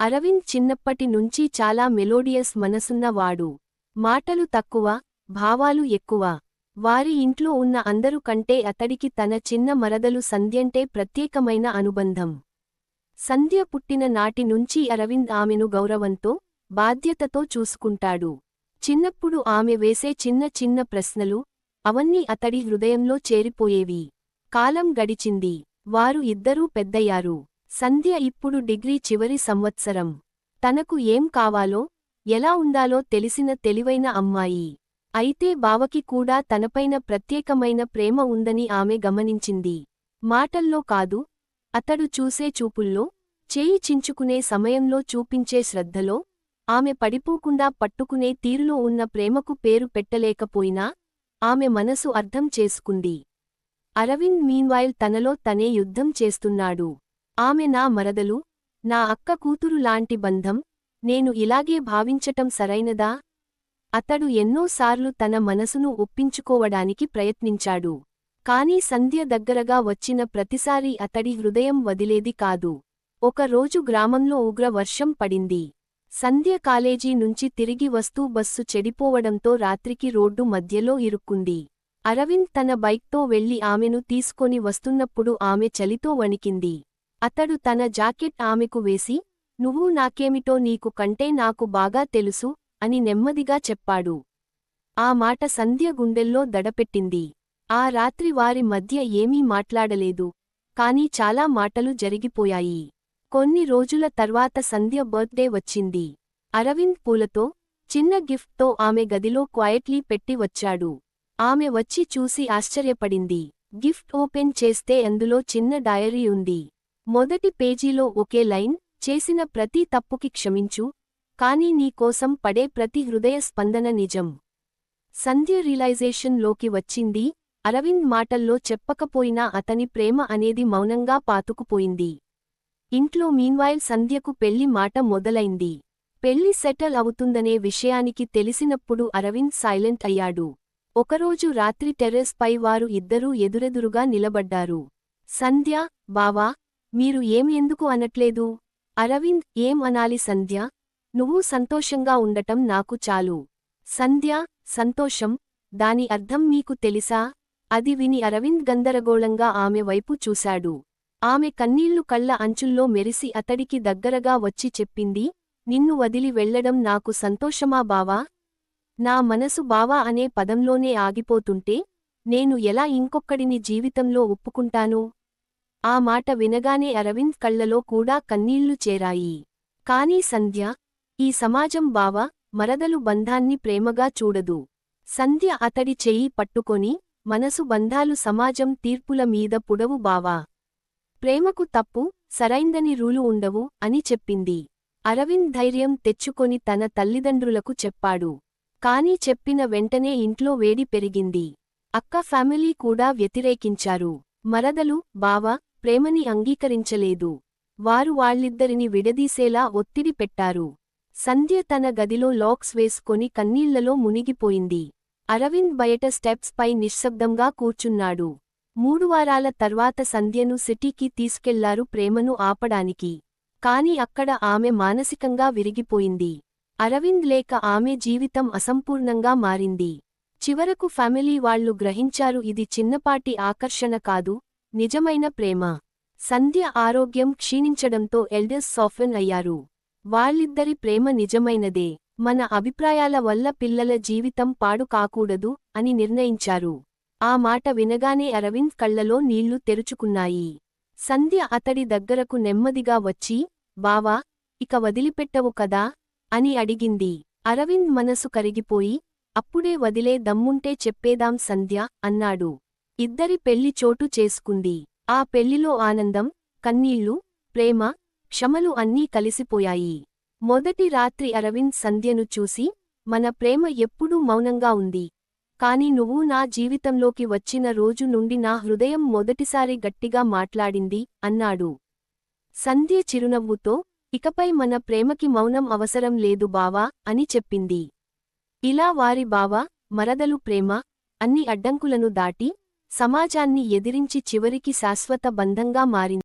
అరవింద్ చిన్నప్పటి నుంచి చాలా మెలోడియస్ మనసున్నవాడు. మాటలు తక్కువ, భావాలు ఎక్కువ. వారి ఇంట్లో ఉన్న అందరు కంటే అతడికి తన చిన్న మరదలు సంధ్యంటే ప్రత్యేకమైన అనుబంధం. సంధ్య పుట్టిన నాటి నుంచి అరవింద్ ఆమెను గౌరవంతో, బాధ్యతతో చూసుకుంటాడు. చిన్నప్పుడు ఆమె వేసే చిన్న చిన్న ప్రశ్నలు, అవన్నీ అతడి హృదయంలో చేరిపోయేవి. కాలం గడిచింది. వారు ఇద్దరూ పెద్దయ్యారు. సంధ్య ఇప్పుడు డిగ్రీ చివరి సంవత్సరం. తనకు ఏం కావాలో, ఎలా ఉండాలో తెలిసిన తెలివైన అమ్మాయి. అయితే బావకి కూడా తనపైన ప్రత్యేకమైన ప్రేమ ఉందని ఆమె గమనించింది. మాటల్లో కాదు, అతడు చూసే చూపుల్లో, చేయి చించుకునే సమయంలో చూపించే శ్రద్ధలో, ఆమె పడిపోకుండా పట్టుకునే తీరులో ఉన్న ప్రేమకు పేరు పెట్టలేకపోయినా, ఆమె మనసు అర్థం చేసుకుంది. అరవింద్ మీన్వైల్ తనలో తనే యుద్ధం చేస్తున్నాడు. ఆమె నా మరదలు, నా అక్క కూతురు లాంటి బంధం, నేను ఇలాగే భావించటం సరైనదా? అతడు ఎన్నోసార్లు తన మనసును ఒప్పించుకోవడానికి ప్రయత్నించాడు. కాని సంధ్య దగ్గరగా వచ్చిన ప్రతిసారీ అతడి హృదయం వదిలేది కాదు. ఒక రోజు గ్రామంలో ఉగ్ర వర్షం పడింది. సంధ్య కాలేజీ నుంచి తిరిగి వస్తూ బస్సు చెడిపోవడంతో రాత్రికి రోడ్డు మధ్యలో ఇరుక్కుంది. అరవింద్ తన బైక్తో వెళ్లి ఆమెను తీసుకొని వస్తున్నప్పుడు ఆమె చలితో వణికింది. అతడు తన జాకెట్ ఆమెకు వేసి, నువ్వు నాకేమిటో నీకు కంటే నాకు బాగా తెలుసు, అని నెమ్మదిగా చెప్పాడు. ఆ మాట సంధ్య గుండెల్లో దడపెట్టింది. ఆ రాత్రి వారి మధ్య ఏమీ మాట్లాడలేదు. కాని చాలా మాటలు జరిగిపోయాయి. కొన్ని రోజుల తర్వాత సంధ్య బర్త్డే వచ్చింది. అరవింద్ పూలతో, చిన్న గిఫ్ట్తో ఆమె గదిలో క్వైట్లీ పెట్టి వచ్చాడు. ఆమె వచ్చి చూసి ఆశ్చర్యపడింది. గిఫ్ట్ ఓపెన్ చేస్తే అందులో చిన్న డయరీ ఉంది. మొదటి పేజీలో ఒకే లైన్, చేసిన ప్రతి తప్పుకి క్షమించు, కానీ నీ కోసం పడే ప్రతి హృదయ స్పందన నిజం. సంధ్య రియలైజేషన్ లోకి వచ్చింది. అరవింద్ మాటల్లో చెప్పకపోయినా అతని ప్రేమ అనేది మౌనంగా పాతుకుపోయింది. ఇంట్లో మీన్వైల్ సంధ్యకు పెళ్లి మాట మొదలైంది. పెళ్లి సెటిల్ అవుతుందనే విషయానికి తెలిసినప్పుడు అరవింద్ సైలెంట్ అయ్యాడు. ఒకరోజు రాత్రి టెర్రస్ పై వారు ఇద్దరూ ఎదురెదురుగా నిలబడ్డారు. సంధ్య, బావా, మీరు ఎందుకు అనట్లేదు? అరవింద్, ఏం అనాలి సంధ్య? నువ్వు సంతోషంగా ఉండటం నాకు చాలు. సంధ్య, సంతోషం, దాని అర్థం మీకు తెలుసా? అది విని అరవింద్ గందరగోళంగా ఆమె వైపు చూశాడు. ఆమె కన్నీళ్లు కళ్ళ అంచుల్లో మెరిసి అతడికి దగ్గరగా వచ్చి చెప్పింది, నిన్ను వదిలి వెళ్లడం నాకు సంతోషమా బావా? నా మనసు బావా అనే పదంలోనే ఆగిపోతుంటే, నేను ఎలా ఇంకొక్కడిని జీవితంలో ఒప్పుకుంటాను? ఆ మాట వినగానే అరవింద్ కళ్లలో కూడా కన్నీళ్లు చేరాయి. కాని సంధ్య, ఈ సమాజం బావ, మరదలు బంధాన్ని ప్రేమగా చూడదు. సంధ్య అతడి చెయ్యి పట్టుకొని, మనసు బంధాలు సమాజం తీర్పుల మీద పుడవు బావా. ప్రేమకు తప్పు, సరైందని రూలు ఉండవు, అని చెప్పింది. అరవింద్ ధైర్యం తెచ్చుకొని తన తల్లిదండ్రులకు చెప్పాడు. కాని చెప్పిన వెంటనే ఇంట్లో వేడి పెరిగింది. అక్క ఫ్యామిలీ కూడా వ్యతిరేకించారు. మరదలు, బావ, ప్రేమని అంగీకరించలేదు. వారు వాళ్ళిద్దరిని విడదీసేలా ఒత్తిడి పెట్టారు. సంధ్య తన గదిలో లాక్స్ వేసుకొని కన్నీళ్లలో మునిగిపోయింది. అరవింద్ బయట స్టెప్స్ పై నిశ్శబ్దంగా కూర్చున్నాడు. 3 వారాల తర్వాత సంధ్యను సిటీకి తీసుకెళ్లారు ప్రేమను ఆపడానికి. కాని అక్కడ ఆమె మానసికంగా విరిగిపోయింది. అరవింద్ లేక ఆమె జీవితం అసంపూర్ణంగా మారింది. చివరకు ఫ్యామిలీ వాళ్లు గ్రహించారు ఇది చిన్నపాటి ఆకర్షణ కాదు, నిజమైన ప్రేమ. సంధ్య ఆరోగ్యం క్షీణించడంతో ఎల్డర్స్ సాఫ్టెన్ అయ్యారు. వాళ్ళిద్దరి ప్రేమ నిజమైనదే, మన అభిప్రాయాల వల్ల పిల్లల జీవితం పాడు కాకూడదు, అని నిర్ణయించారు. ఆ మాట వినగానే అరవింద్ కళ్లలో నీళ్లు తెరుచుకున్నాయి. సంధ్య అతడి దగ్గరకు నెమ్మదిగా వచ్చి, బావా, ఇక వదిలిపెట్టవు కదా? అని అడిగింది. అరవింద్ మనసు కరిగిపోయి, అప్పుడే వదిలే దమ్ముంటే చెప్పేదాం సంధ్య, అన్నాడు. ఇద్దరి పెళ్లి చోటు చేసుకుంది. ఆ పెళ్లిలో ఆనందం, కన్నీళ్లు, ప్రేమ, క్షమలు అన్నీ కలిసిపోయాయి. మొదటి రాత్రి అరవింద్ సంధ్యను చూసి, మన ప్రేమ ఎప్పుడూ మౌనంగా ఉంది. కాని నువ్వు నా జీవితంలోకి వచ్చిన రోజు నుండి నా హృదయం మొదటిసారి గట్టిగా మాట్లాడింది, అన్నాడు. సంధ్య చిరునవ్వుతో, ఇకపై మన ప్రేమకి మౌనం అవసరం లేదు బావా, అని చెప్పింది. ఇలా వారి బావ, మరదలు ప్రేమ, అన్ని అడ్డంకులను దాటి, సమాజాన్ని ఎదిరించి చివరికి శాశ్వత బంధంగా మారింది.